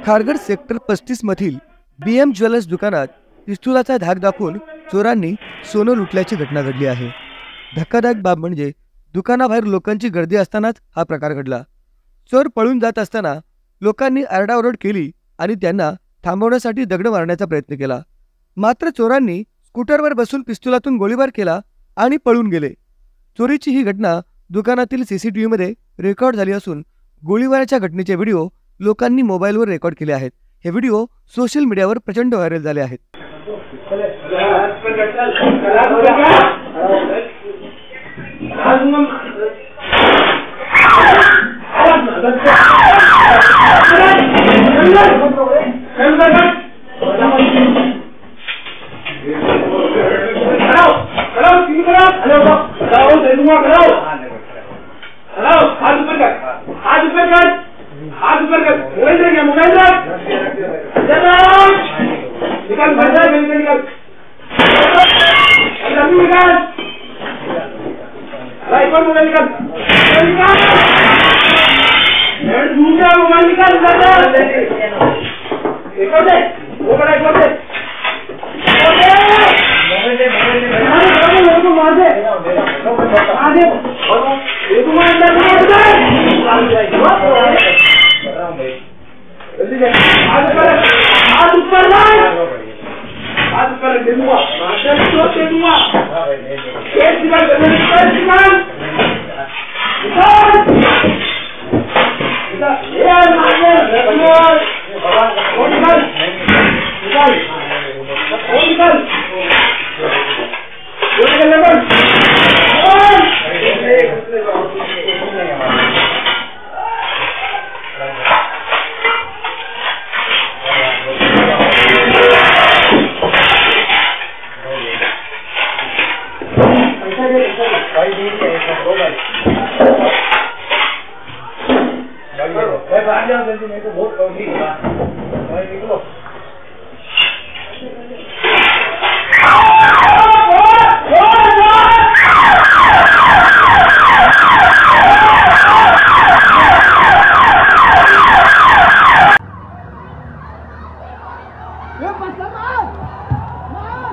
Kharghar sector 35 मधील BM jewellers दुकानात पिस्तुलाचा धाक दाखवून चोरांनी सोनं लुटल्याची घटना घडली आहे। धक्कादायक बाब म्हणजे दुकानाबाहेर लोकांची गर्दी असतानाच हा प्रकार घडला। चोर पळून जात असताना लोकांनी आरडाओरड केली आणि त्यांना थांबवण्यासाठी दगड मारण्याचा प्रयत्न केला, मात्र चोरांनी स्कूटरवर बसून पिस्तुलातून गोळीबार केला आणि पळून गेले। चोरीची ही घटना दुकानातील CCTV मध्ये रेकॉर्ड झाली असून गोळीबाराच्या घटनेचे व्हिडिओ लोकांनी मोबाईलवर रेकॉर्ड केले आहेत। हे व्हिडिओ सोशल मीडियावर प्रचंड व्हायरल झाले आहेत।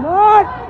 Một